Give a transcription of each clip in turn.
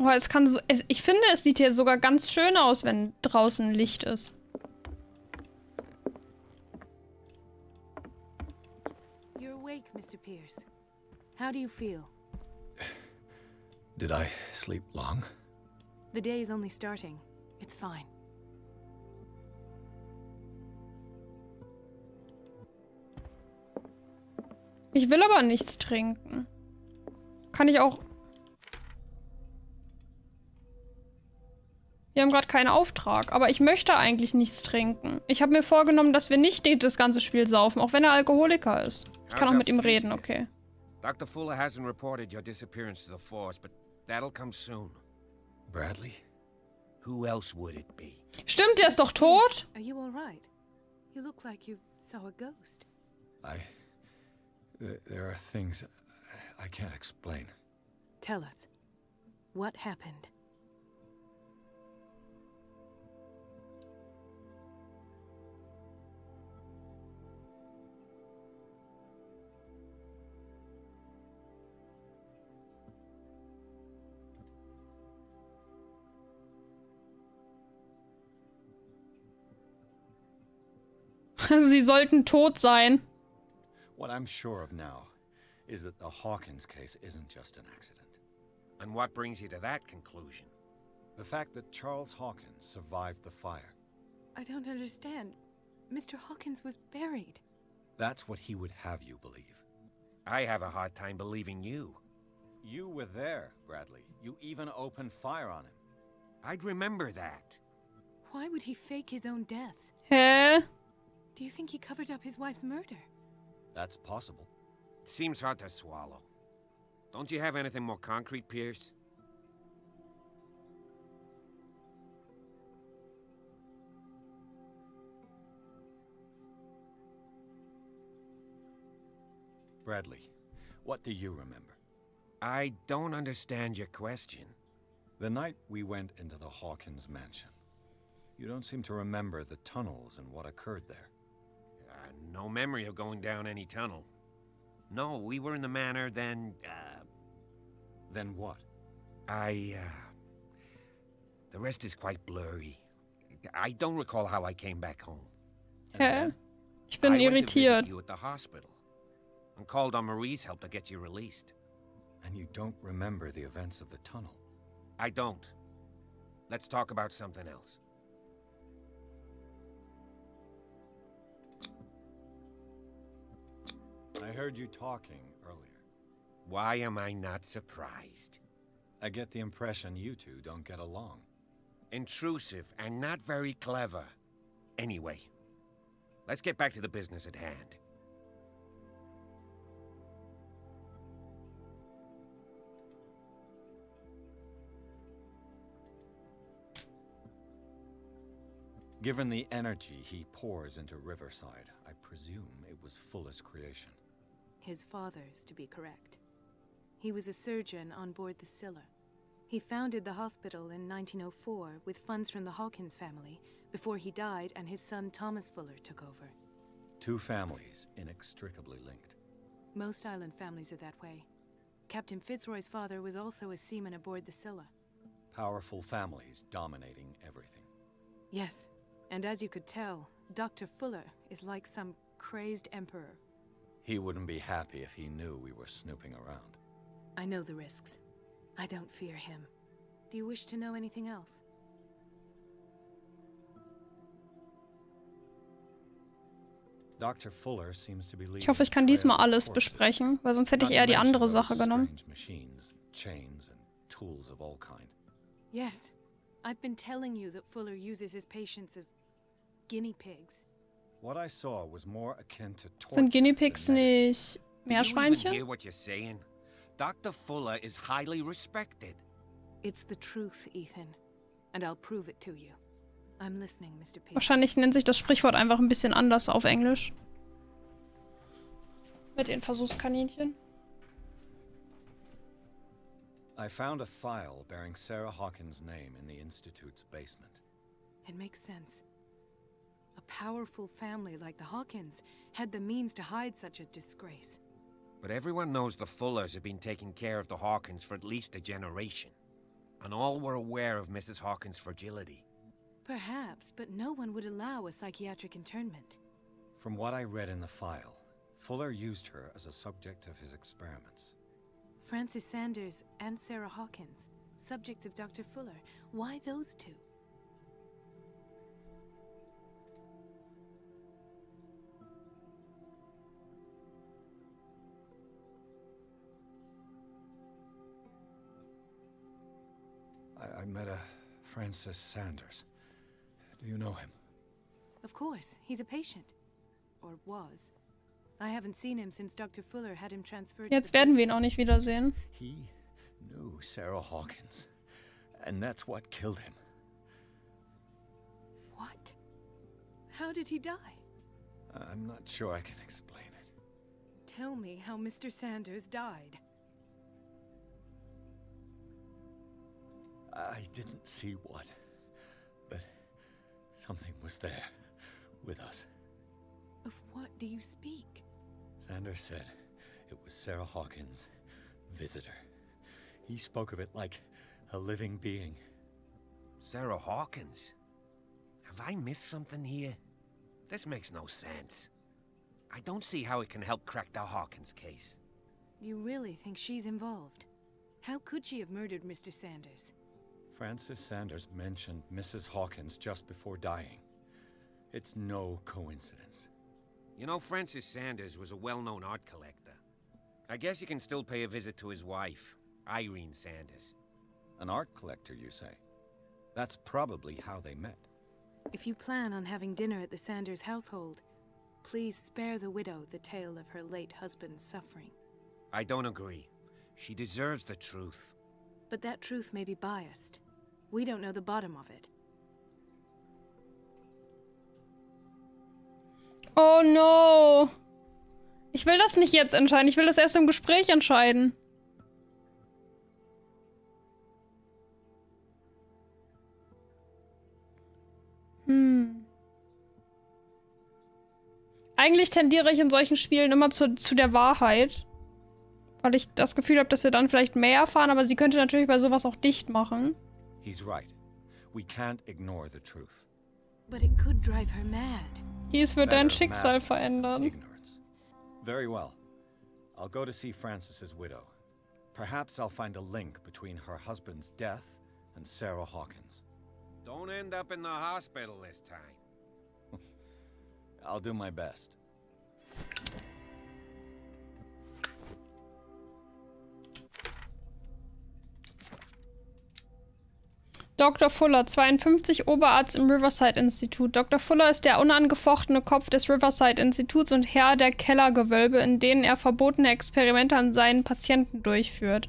Oh, es kann so, ich finde, es sieht hier sogar ganz schön aus, wenn draußen Licht ist. You're awake, Mr. Pierce. How do you feel? Did I sleep long? The day is only starting. It's fine. Ich will aber nichts trinken. Kann ich auch... Wir haben gerade keinen Auftrag, aber ich möchte eigentlich nichts trinken. Ich habe mir vorgenommen, dass wir nicht das ganze Spiel saufen, auch wenn er Alkoholiker ist. Ich kann auch mit ihm reden, okay. Dr. Fuller hasn't reported your disappearance to the force, but that'll come soon. Bradley? Who else would it be? Stimmt, der ist doch tot? Are you all right? You look like you saw a ghost. There are things I can't explain. Tell us. What happened? Sie sollten tot sein. What I'm sure of now is that the Hawkins case isn't just an accident. And what brings you to that conclusion? The fact that Charles Hawkins survived the fire. I don't understand. Mr. Hawkins was buried. That's what he would have you believe. I have a hard time believing you. You were there, Bradley. You even opened fire on him. I'd remember that. Why would he fake his own death? Hä? Do you think he covered up his wife's murder? That's possible. It seems hard to swallow. Don't you have anything more concrete, Pierce? Bradley, what do you remember? I don't understand your question. The night we went into the Hawkins mansion. You don't seem to remember the tunnels and what occurred there. No memory of going down any tunnel. No, we were in the manor, then, Then what? The rest is quite blurry. I don't recall how I came back home. Hä? Ich bin I went to irritiert. visit you at the hospital and called on Marie's help to get you released. And you don't remember the events of the tunnel? I don't. Let's talk about something else. I heard you talking earlier. Why am I not surprised? I get the impression you two don't get along. Intrusive and not very clever. Anyway, let's get back to the business at hand. Given the energy he pours into Riverside, I presume it was Fuller's creation. His father's, to be correct. He was a surgeon on board the Scylla. He founded the hospital in 1904 with funds from the Hawkins family before he died and his son Thomas Fuller took over. Two families inextricably linked. Most island families are that way. Captain Fitzroy's father was also a seaman aboard the Scylla. Powerful families dominating everything. Yes, and as you could tell, Dr. Fuller is like some crazed emperor. He wouldn't be happy if he knew we were snooping around. I know the risks. I don't fear him. Do you wish to know anything else? Dr. Fuller seems to be leaving Ich hoffe, ich kann diesmal alles besprechen, weil sonst hätte ich eher die andere Sache genommen. Machines, chains and tools of all kind. Yes. I've been telling you that Fuller uses his patients as guinea pigs. What I saw was more akin to torture. Sind Guinea Pigs than medicine. nicht Do you even Meerschweinchen? hear what you're saying? Dr. Fuller is highly respected. It's the truth, Ethan. And I'll prove it to you. I'm listening, Mr. Pierce. Wahrscheinlich nennt sich das Sprichwort einfach ein bisschen anders auf Englisch. Mit den Versuchskaninchen. I found a file bearing Sarah Hawkins' name in the Institute's basement. It makes sense. A powerful family like the Hawkins had the means to hide such a disgrace. But everyone knows the Fullers have been taking care of the Hawkins for at least a generation. and all were aware of Mrs. Hawkins' fragility. Perhaps, but no one would allow a psychiatric internment. From what I read in the file, Fuller used her as a subject of his experiments. Francis Sanders and Sarah Hawkins, subjects of Dr. Fuller. Why those two? I met a Francis Sanders. Do you know him? Of course, he's a patient. Or was. I haven't seen him since Dr. Fuller had him transferred to Jetzt the werden wir ihn basement. auch nicht wiedersehen. He knew Sarah Hawkins, and that's what killed him. What? How did he die? I'm not sure I can explain it. Tell me how Mr. Sanders died. I didn't see what, but something was there with us. Of what do you speak? Sanders said it was Sarah Hawkins' visitor. He spoke of it like a living being. Sarah Hawkins? Have I missed something here? This makes no sense. I don't see how it can help crack the Hawkins case. You really think she's involved? How could she have murdered Mr. Sanders? Francis Sanders mentioned Mrs. Hawkins just before dying. It's no coincidence. You know, Francis Sanders was a well-known art collector. I guess you can still pay a visit to his wife, Irene Sanders. An art collector, you say? That's probably how they met. If you plan on having dinner at the Sanders household, please spare the widow the tale of her late husband's suffering. I don't agree. She deserves the truth. But that truth may be biased. We don't know the bottom of it. Oh no. Ich will das nicht jetzt entscheiden. Ich will das erst im Gespräch entscheiden. Eigentlich tendiere ich in solchen Spielen immer zu der Wahrheit. Weil ich das Gefühl habe, dass wir dann vielleicht mehr erfahren, aber sie könnte natürlich bei sowas auch dicht machen. He's right. We can't ignore the truth. But it could drive her mad. Dies wird dein Better Schicksal madness than verändern. ignorance. Very well. I'll go to see Francis's widow. Perhaps I'll find a link between her husband's death and Sarah Hawkins. Don't end up in the hospital this time. I'll do my best. Dr. Fuller, 52, Oberarzt im Riverside-Institut. Dr. Fuller ist der unangefochtene Kopf des Riverside-Instituts und Herr der Kellergewölbe, in denen er verbotene Experimente an seinen Patienten durchführt.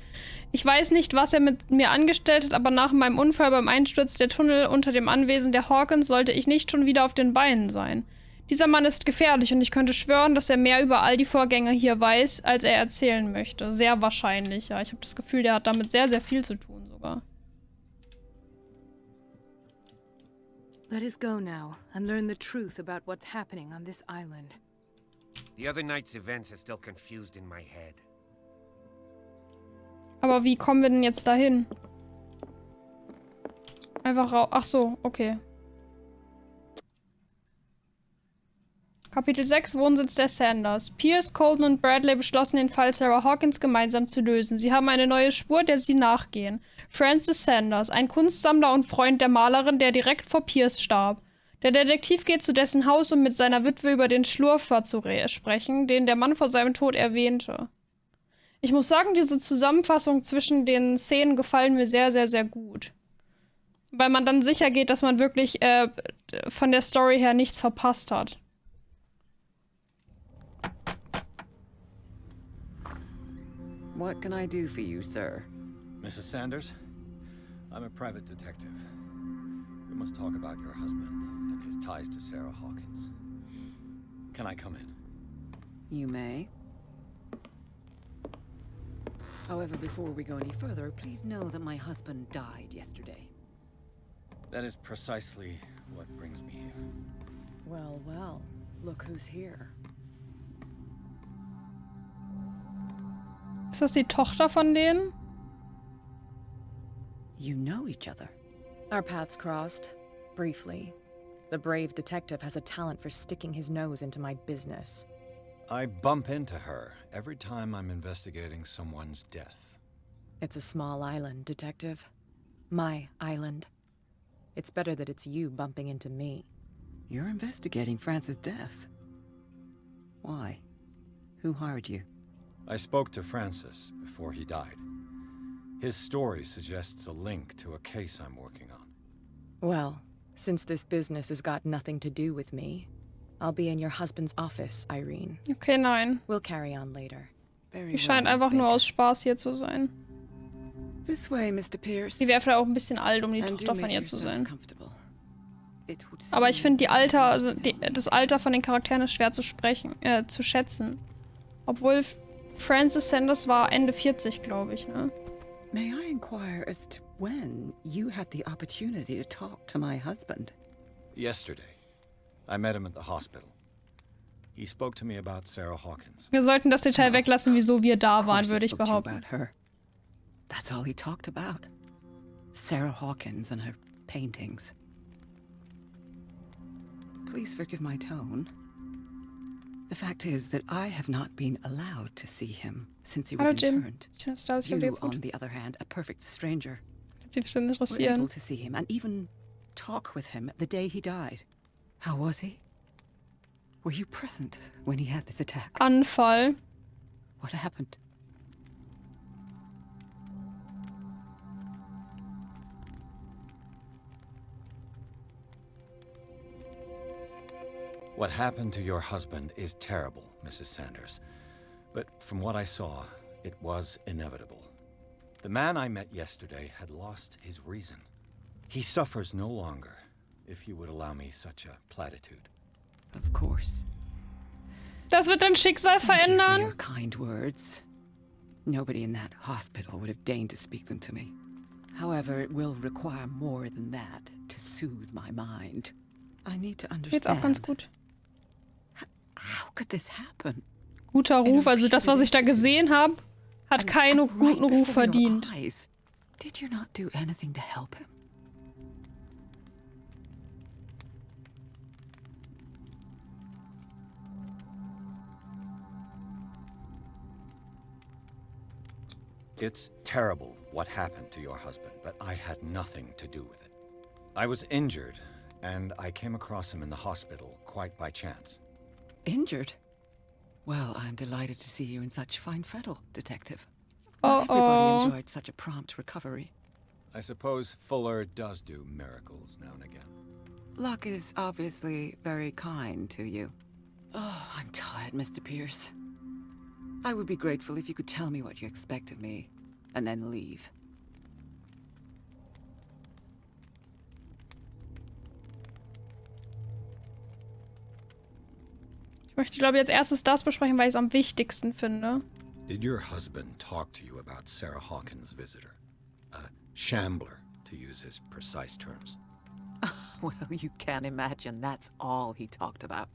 Ich weiß nicht, was er mit mir angestellt hat, aber nach meinem Unfall beim Einsturz der Tunnel unter dem Anwesen der Hawkins sollte ich nicht schon wieder auf den Beinen sein. Dieser Mann ist gefährlich und ich könnte schwören, dass er mehr über all die Vorgänge hier weiß, als er erzählen möchte. Sehr wahrscheinlich, ja. Ich habe das Gefühl, der hat damit sehr, sehr viel zu tun sogar. Let us go now and learn the truth about what's happening on this island. The other night's events are still confused in my head. Aber wie kommen wir denn jetzt dahin? Einfach raus. Ach so, okay. Kapitel 6, Wohnsitz der Sanders. Pierce, Colton und Bradley beschlossen, den Fall Sarah Hawkins gemeinsam zu lösen. Sie haben eine neue Spur, der sie nachgehen. Francis Sanders, ein Kunstsammler und Freund der Malerin, der direkt vor Pierce starb. Der Detektiv geht zu dessen Haus, um mit seiner Witwe über den Schlurfer zu sprechen, den der Mann vor seinem Tod erwähnte. Ich muss sagen, diese Zusammenfassung zwischen den Szenen gefallen mir sehr, sehr, sehr gut. Weil man dann sicher geht, dass man wirklich von der Story her nichts verpasst hat. What can I do for you, sir? Mrs. Sanders, I'm a private detective. We must talk about your husband and his ties to Sarah Hawkins. Can I come in? You may. However, before we go any further, please know that my husband died yesterday. That is precisely what brings me here. Well, well, look who's here. Ist das die Tochter von denen? you know each other. Our paths crossed, briefly. The brave detective has a talent for sticking his nose into my business. I bump into her every time I'm investigating someone's death. It's a small island, Detective. My island. It's better that it's you bumping into me. You're investigating Francis' death. Why? Who hired you? I spoke to Francis before he died. His story suggests a link to a case I'm working on. Well, since this business has got nothing to do with me, I'll be in your husband's office, Irene. Okay, nein. We'll carry on later. Very Die scheint well, Miss einfach nur Baker. aus Spaß hier zu sein. This way, Mr. Pierce. Die wäre vielleicht auch ein bisschen alt, um die And do Tochter von make ihr zu yourself sein. comfortable. It would Aber ich finde, seem das Alter von den Charakteren ist schwer zu schätzen. Obwohl Francis Sanders war Ende 40, glaube ich, ne? May I inquire as to when you had the opportunity to talk to my husband? Yesterday, I met him at the hospital. He spoke to me about Sarah Hawkins. Wir sollten das Detail weglassen, wieso wir da Of waren, course he würde ich spoke to you behaupten. about her. That's all he talked about. Sarah Hawkins and her paintings. Please forgive my tone. The fact is that I have not been allowed to see him since he was Hallo Jim. interned. Schön, dass du da bist. Ich You, jetzt gut. on the other hand, a perfect stranger, Sie ein bisschen were interessieren. able to see him and even talk with him the day he died. How was he? Were you present when he had this attack? Anfall. What happened? What happened to your husband is terrible, Mrs. Sanders. But from what I saw, it was inevitable. The man I met yesterday had lost his reason. He suffers no longer, if you would allow me such a platitude. Of course. Das wird dein Schicksal Thank you for your verändern. kind words. Nobody in that hospital would have deigned to speak them to me. However, it will require more than that to soothe my mind. I need to Geht's auch ganz understand. gut. How could this happen? Guter Ruf, also das, was ich da gesehen habe, hat And keinen right guten Ruf before your verdient. eyes. Did you not do anything to help him? It's terrible what happened to your husband, but I had nothing to do with it. I was injured, and I came across him in the hospital quite by chance. Injured? Well, I'm delighted to see you in such fine fettle, Detective. Oh, Not everybody oh. enjoyed such a prompt recovery. I suppose Fuller does do miracles now and again. Luck is obviously very kind to you. Oh, I'm tired, Mr. Pierce. I would be grateful if you could tell me what you expect of me, and then leave. Ich möchte, glaube ich, als erstes das besprechen, weil ich es am wichtigsten finde. Did your husband talk to you about Sarah Hawkins' visitor? A shambler, to use his precise terms. Well, you can imagine that's all he talked about.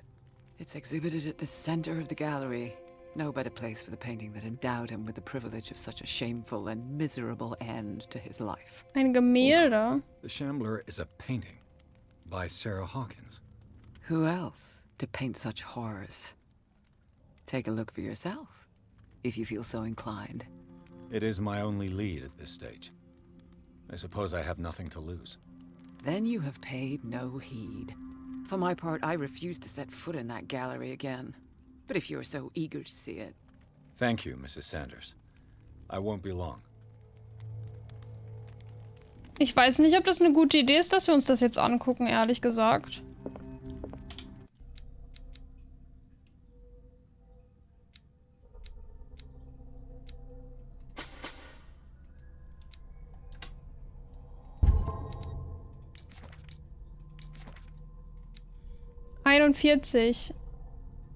It's exhibited at the center of the gallery. No better place for the painting that endowed him with the privilege of such a shameful and miserable end to his life. Ein Gemälde. The Shambler is a painting by Sarah Hawkins. Who else to paint such horrors? Take a look for yourself, if you feel so inclined. It is my only lead at this stage. I suppose I have nothing to lose. Then you have paid no heed. For my part, I refuse to set foot in that gallery again. But if you are so eager to see it... Thank you, Mrs. Sanders. I won't be long. Ich weiß nicht, ob das eine gute Idee ist, dass wir uns das jetzt angucken, ehrlich gesagt.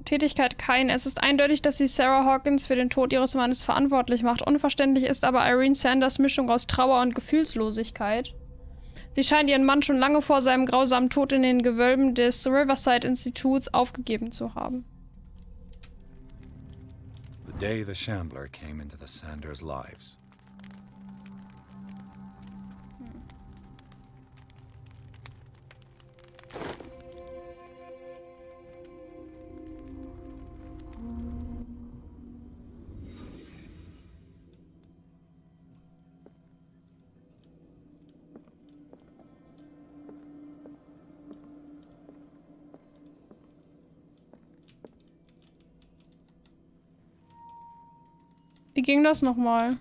Tätigkeit kein. Es ist eindeutig, dass sie Sarah Hawkins für den Tod ihres Mannes verantwortlich macht. Unverständlich ist aber Irene Sanders' Mischung aus Trauer und Gefühlslosigkeit. Sie scheint ihren Mann schon lange vor seinem grausamen Tod in den Gewölben des Riverside-Instituts aufgegeben zu haben. The day the Shambler came into the Sanders' lives. Wie ging das nochmal?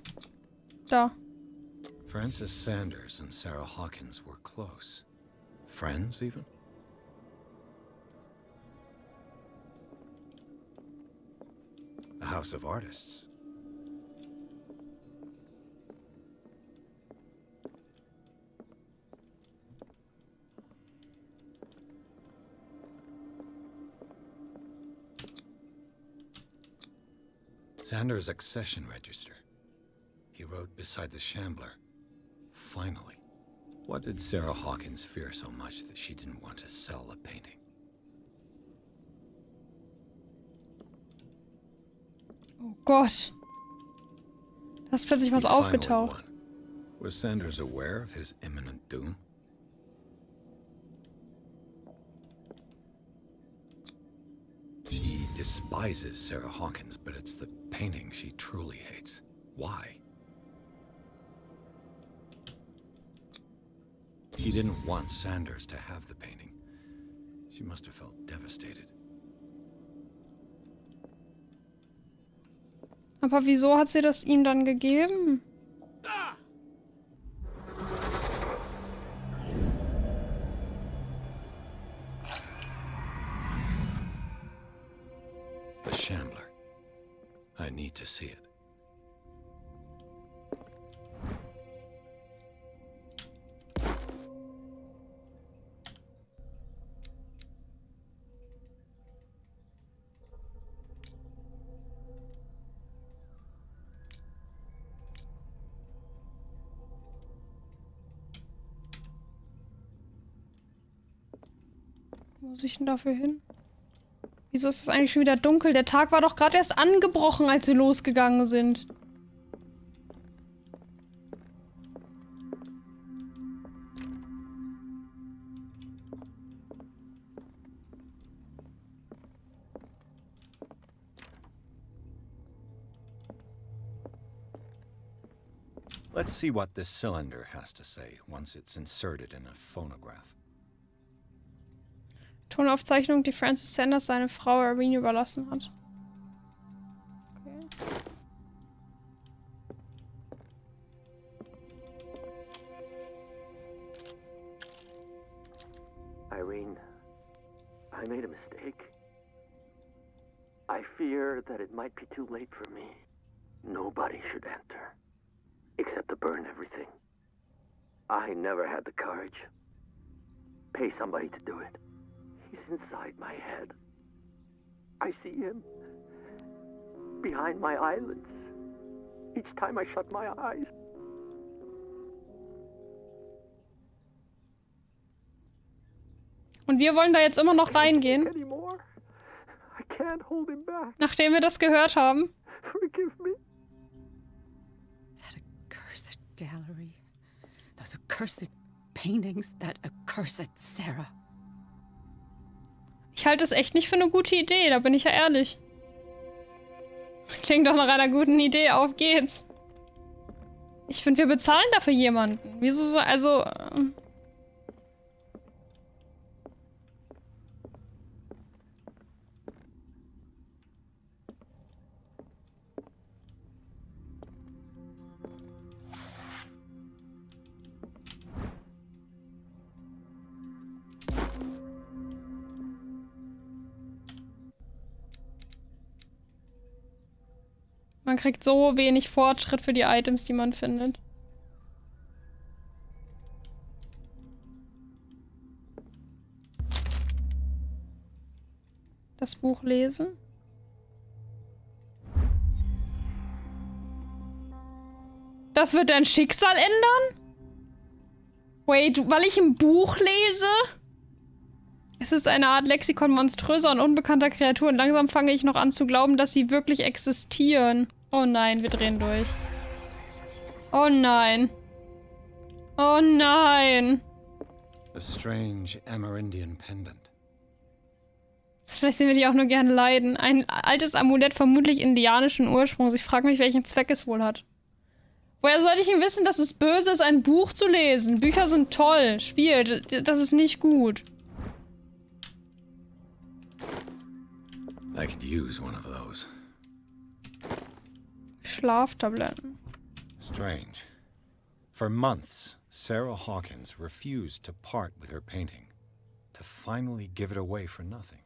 Da. Francis Sanders and Sarah Hawkins were close. Friends, even? A house of artists. Sanders' accession register. He wrote beside the Shambler. Finally. What did Sarah Hawkins fear so much that she didn't want to sell the painting? Oh Gott. Da ist plötzlich was He finally aufgetaucht. won. Was Sanders aware of his imminent doom? She despises Sarah Hawkins, but it's the painting she truly hates. Why? She didn't want Sanders to have the painting. She must have felt devastated. Aber wieso hat sie das ihm dann gegeben? The Shambler. I need to see it. Wo muss ich denn dafür hin? Wieso ist es eigentlich schon wieder dunkel? Der Tag war doch gerade erst angebrochen, als wir losgegangen sind. Let's see what this cylinder has to say once it's inserted in a phonograph. Tonaufzeichnung, die Francis Sanders seine Frau Irene überlassen hat. Okay. Irene, I made a mistake. I fear that it might be too late for me. Nobody should enter, except to burn everything. I never had the courage. Pay somebody to do it. He's inside my head. I see him behind my eyelids each time I shut my eyes. Und wir wollen da jetzt immer noch reingehen, Anymore. I can't hold him back. nachdem wir das gehört haben. Forgive me. That accursed gallery. Those accursed paintings. That accursed Sarah. Ich halte es echt nicht für eine gute Idee, da bin ich ja ehrlich. Klingt doch nach einer guten Idee, auf geht's. Ich finde, wir bezahlen dafür jemanden. Wieso so, also... Man kriegt so wenig Fortschritt für die Items, die man findet. Das Buch lesen. Das wird dein Schicksal ändern? Wait, weil ich ein Buch lese? Es ist eine Art Lexikon monströser und unbekannter Kreaturen. Langsam fange ich noch an zu glauben, dass sie wirklich existieren. Oh nein, wir drehen durch. Oh nein. Oh nein. A strange Amerindian pendant. Vielleicht sehen wir die auch nur gerne leiden. Ein altes Amulett, vermutlich indianischen Ursprungs. Ich frage mich, welchen Zweck es wohl hat. Woher sollte ich denn wissen, dass es böse ist, ein Buch zu lesen? Bücher sind toll. Spiel, das ist nicht gut. I could use one of those. Schlaftabletten. Strange. For months, Sarah Hawkins refused to part with her painting, to finally give it away for nothing.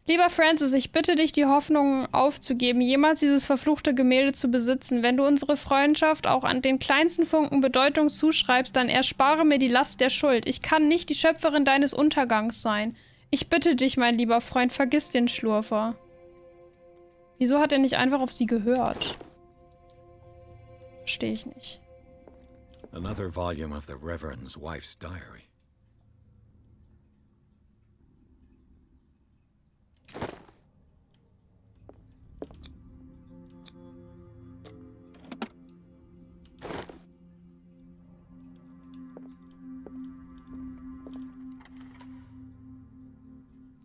Lieber Francis, ich bitte dich, die Hoffnung aufzugeben, jemals dieses verfluchte Gemälde zu besitzen. Wenn du unsere Freundschaft auch an den kleinsten Funken Bedeutung zuschreibst, dann erspare mir die Last der Schuld. Ich kann nicht die Schöpferin deines Untergangs sein. Ich bitte dich, mein lieber Freund, vergiss den Schlurfer. Wieso hat er nicht einfach auf sie gehört? Verstehe ich nicht. Another volume of the Reverend's wife's diary.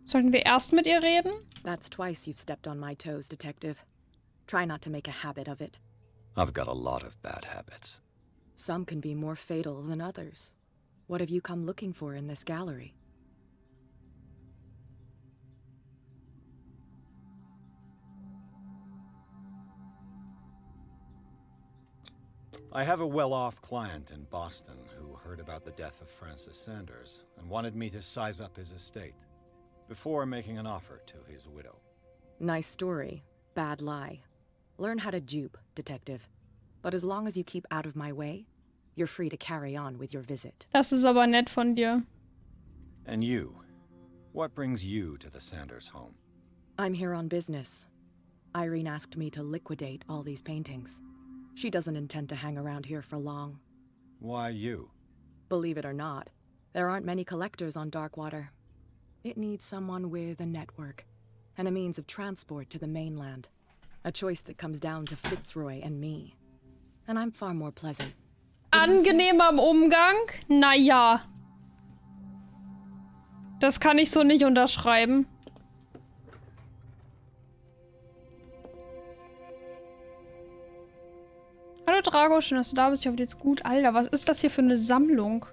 Sollten wir erst mit ihr reden? That's twice you've stepped on my toes, Detective. Try not to make a habit of it. I've got a lot of bad habits. Some can be more fatal than others. What have you come looking for in this gallery? I have a well-off client in Boston who heard about the death of Francis Sanders and wanted me to size up his estate before making an offer to his widow. Nice story. Bad lie. Learn how to dupe, Detective. But as long as you keep out of my way, you're free to carry on with your visit. Das ist aber nett von dir. And you? What brings you to the Sanders home? I'm here on business. Irene asked me to liquidate all these paintings. She doesn't intend to hang around here for long. Why you? Believe it or not, there aren't many collectors on Darkwater. It needs someone with a network and a means of transport to the mainland. A choice that comes down to Fitzroy and me. And I'm far more pleasant. Angenehmer im Umgang? Naja. Das kann ich so nicht unterschreiben. Hallo Drago, schön, dass du da bist. Ich hoffe, dir geht's gut. Alter, was ist das hier für eine Sammlung?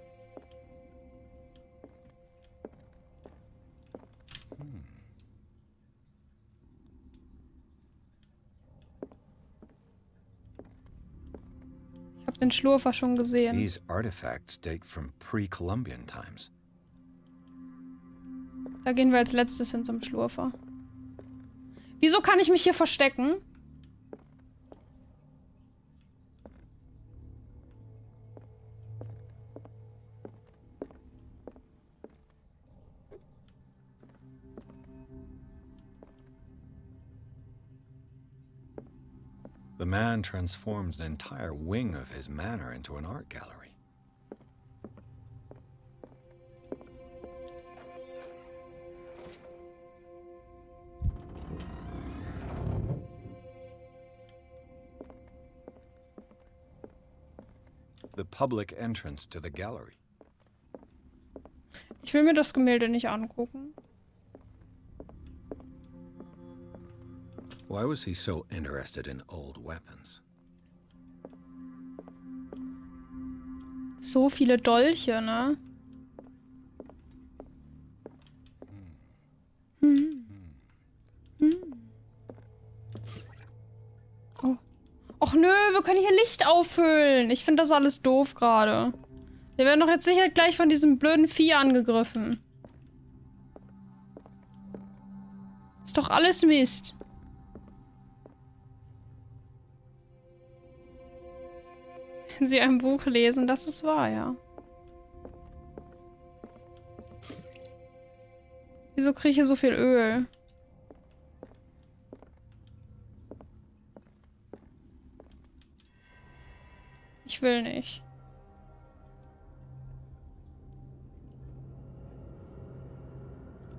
Ich habe den Schlurfer schon gesehen. These artifacts date from pre-Columbian times. Da gehen wir als letztes hin zum Schlurfer. Wieso kann ich mich hier verstecken? The man transformed an entire wing of his manor into an art gallery. The public entrance to the gallery. Ich will mir das Gemälde nicht angucken. Why was he so interested in old weapons? So viele Dolche, ne? Oh. Och nö, wir können hier Licht auffüllen. Ich finde das alles doof gerade. Wir werden doch jetzt sicher gleich von diesem blöden Vieh angegriffen. Ist doch alles Mist. Wenn Sie ein Buch lesen, das ist wahr, ja. Wieso kriege ich hier so viel Öl? Ich will nicht.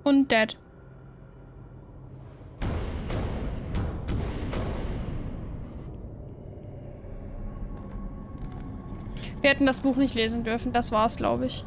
Und dead. Wir hätten das Buch nicht lesen dürfen. Das war's, glaube ich.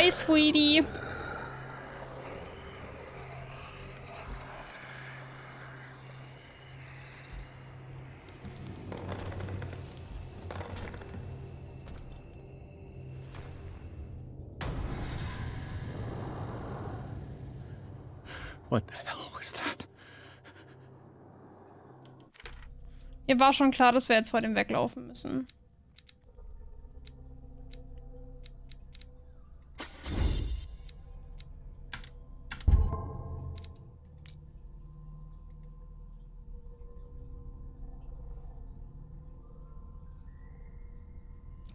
Hi, Sweetie. What the hell was that? Mir war schon klar, dass wir jetzt vor dem weglaufen müssen.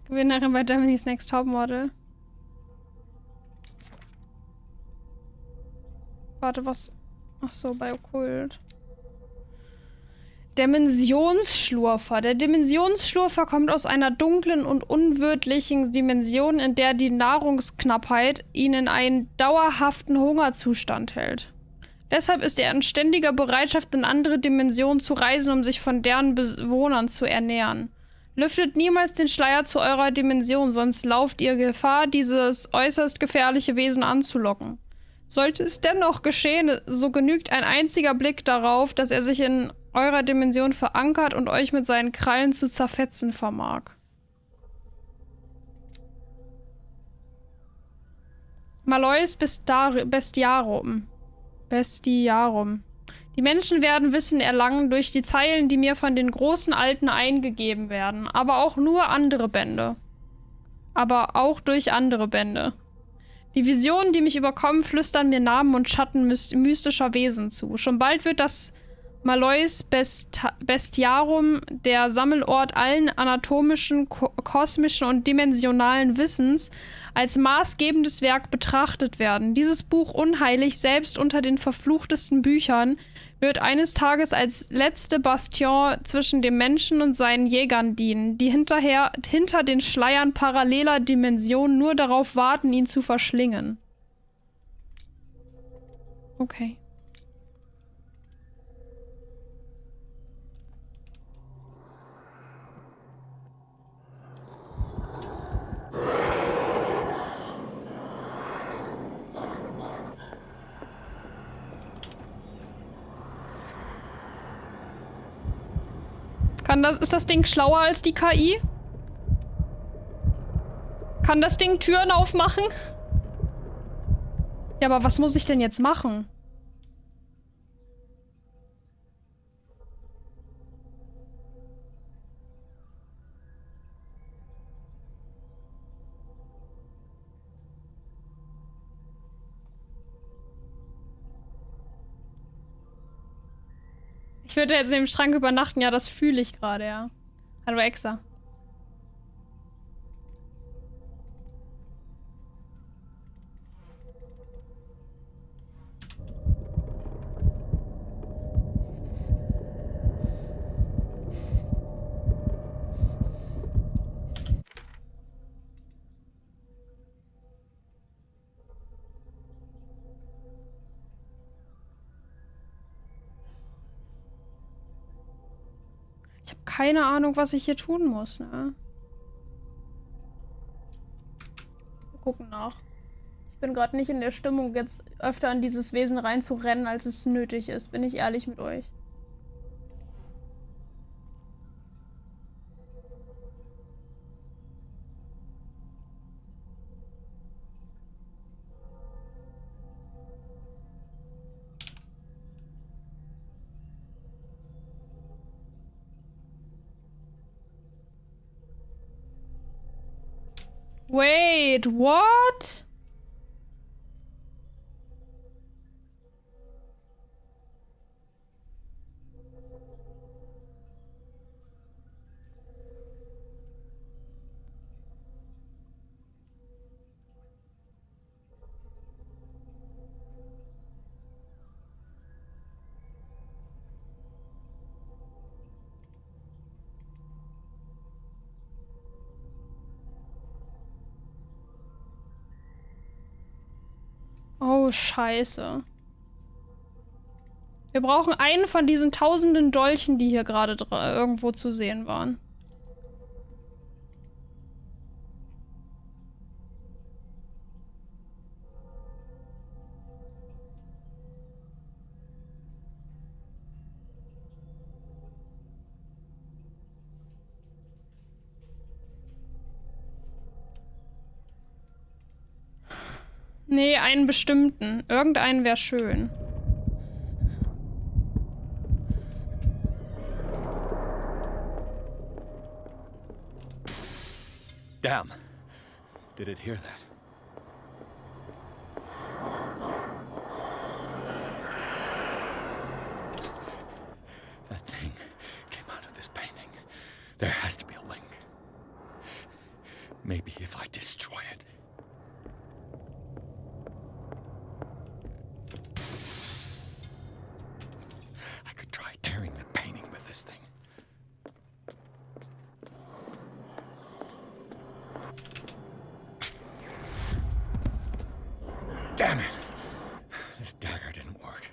Gewinnerin bei Germany's Next Topmodel. Warte, was? Ach so, bei Okkult. Dimensionsschlurfer. Der Dimensionsschlurfer kommt aus einer dunklen und unwirtlichen Dimension, in der die Nahrungsknappheit ihn in einen dauerhaften Hungerzustand hält. Deshalb ist er in ständiger Bereitschaft, in andere Dimensionen zu reisen, um sich von deren Bewohnern zu ernähren. Lüftet niemals den Schleier zu eurer Dimension, sonst lauft ihr Gefahr, dieses äußerst gefährliche Wesen anzulocken. Sollte es dennoch geschehen, so genügt ein einziger Blick darauf, dass er sich in eurer Dimension verankert und euch mit seinen Krallen zu zerfetzen vermag. Malois Bestiarum. Die Menschen werden Wissen erlangen durch die Zeilen, die mir von den großen Alten eingegeben werden, aber auch durch andere Bände. Die Visionen, die mich überkommen, flüstern mir Namen und Schatten mystischer Wesen zu. Schon bald wird das Malois Bestiarum, der Sammelort allen anatomischen, kosmischen und dimensionalen Wissens, als maßgebendes Werk betrachtet werden. Dieses Buch, unheilig, selbst unter den verfluchtesten Büchern, wird eines Tages als letzte Bastion zwischen dem Menschen und seinen Jägern dienen, die hinter den Schleiern paralleler Dimensionen nur darauf warten, ihn zu verschlingen. Okay. Ist das Ding schlauer als die KI? Kann das Ding Türen aufmachen? Ja, aber was muss ich denn jetzt machen? Ich würde jetzt in dem Schrank übernachten. Ja, das fühle ich gerade, ja. Hallo, Exa. Ich habe keine Ahnung, was ich hier tun muss, ne? Wir gucken nach. Ich bin gerade nicht in der Stimmung, jetzt öfter an dieses Wesen reinzurennen, als es nötig ist. Bin ich ehrlich mit euch. Wait, what? Oh, scheiße. Wir brauchen einen von diesen tausenden Dolchen, die hier gerade irgendwo zu sehen waren. Nee, einen bestimmten. Irgendeinen wäre schön. Damn. Did it hear that? That thing came out of this painting. There has to be a link. Maybe if I destroy it. I could try tearing the painting with this thing. Damn it! This dagger didn't work.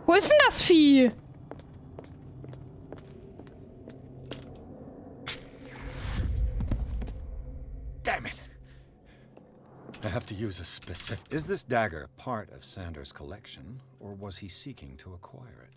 Wo ist denn das Vieh? Damn it! I have to use a specific... Is this dagger part of Sanders' collection, or was he seeking to acquire it?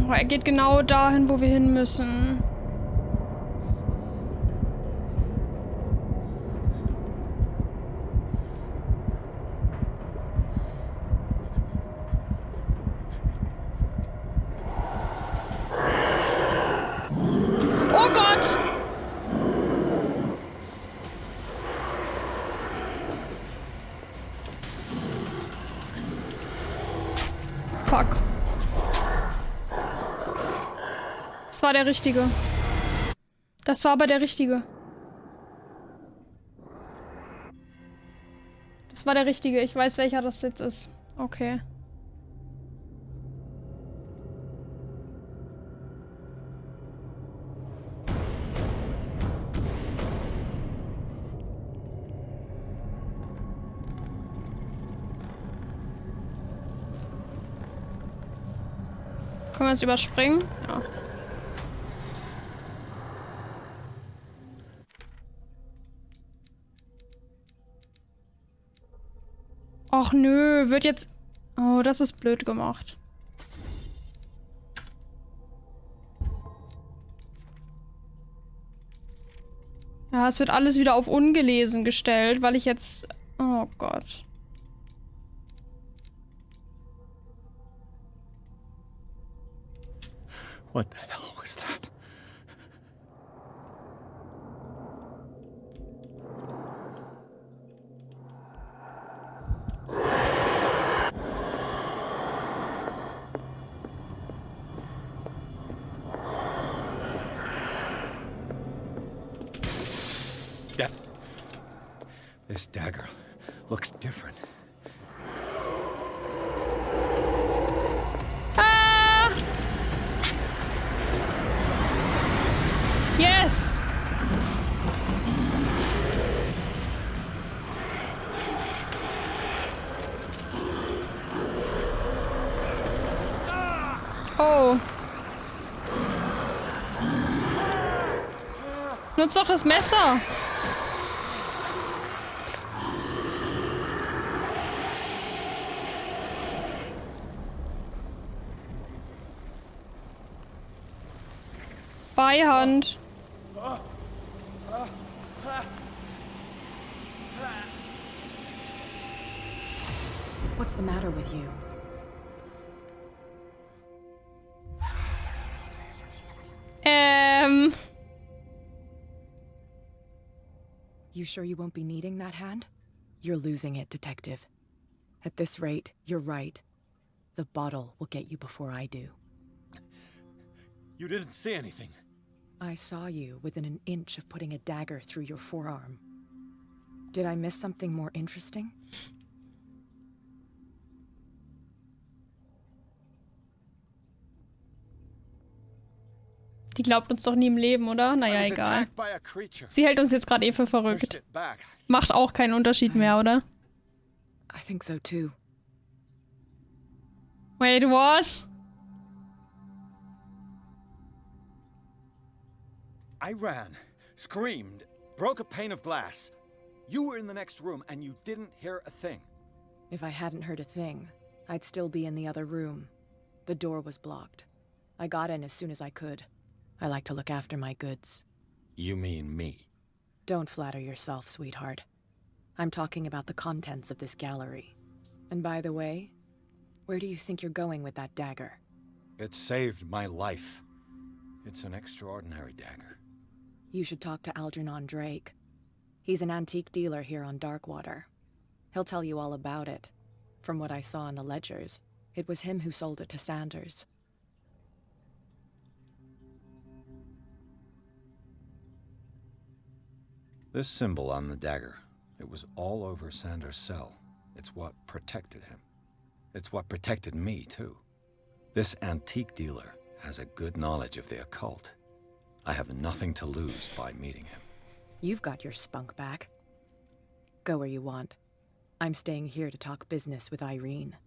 Oh, er geht genau dahin, wo wir hin müssen. Oh Gott! Fuck. Das war der Richtige. Das war aber der Richtige. Das war der Richtige. Ich weiß, welcher das jetzt ist. Okay. Können wir es überspringen? Ja. Och nö, wird jetzt... Oh, das ist blöd gemacht. Ja, es wird alles wieder auf ungelesen gestellt, weil ich jetzt... Oh Gott. What the hell was that? This dagger looks different. Ah! Yes! Oh. Nutz doch das Messer. Beihand. What's the matter with you? You sure you won't be needing that hand? You're losing it, Detective. At this rate, you're right. The bottle will get you before I do. You didn't see anything. I saw you within an inch of putting a dagger through your forearm. Did I miss something more interesting? Die glaubt uns doch nie im Leben, oder? Naja, egal. Sie hält uns jetzt gerade eh für verrückt. Macht auch keinen Unterschied mehr, oder? I think so too. Wait, what? I ran, screamed, broke a pane of glass. You were in the next room and you didn't hear a thing. If I hadn't heard a thing, I'd still be in the other room. The door was blocked. I got in as soon as I could. I like to look after my goods. You mean me? Don't flatter yourself, sweetheart. I'm talking about the contents of this gallery. And by the way, where do you think you're going with that dagger? It saved my life. It's an extraordinary dagger. You should talk to Algernon Drake. He's an antique dealer here on Darkwater. He'll tell you all about it. From what I saw in the ledgers, it was him who sold it to Sanders. This symbol on the dagger, it was all over Sanders' cell. It's what protected him. It's what protected me, too. This antique dealer has a good knowledge of the occult. I have nothing to lose by meeting him. You've got your spunk back. Go where you want. I'm staying here to talk business with Irene.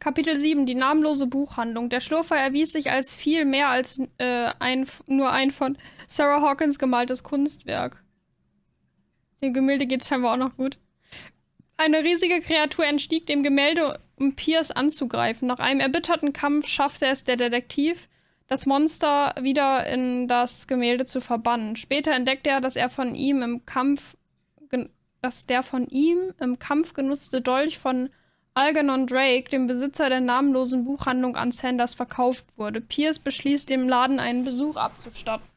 Kapitel 7, die namenlose Buchhandlung. Der Schlurfer erwies sich als viel mehr als nur ein von Sarah Hawkins gemaltes Kunstwerk. Dem Gemälde geht's scheinbar auch noch gut. Eine riesige Kreatur entstieg dem Gemälde, um Pierce anzugreifen. Nach einem erbitterten Kampf schaffte es der Detektiv, das Monster wieder in das Gemälde zu verbannen. Später entdeckte er, dass der von ihm im Kampf genutzte Dolch von Algernon Drake, dem Besitzer der namenlosen Buchhandlung, an Sanders verkauft wurde. Pierce beschließt, dem Laden einen Besuch abzustatten.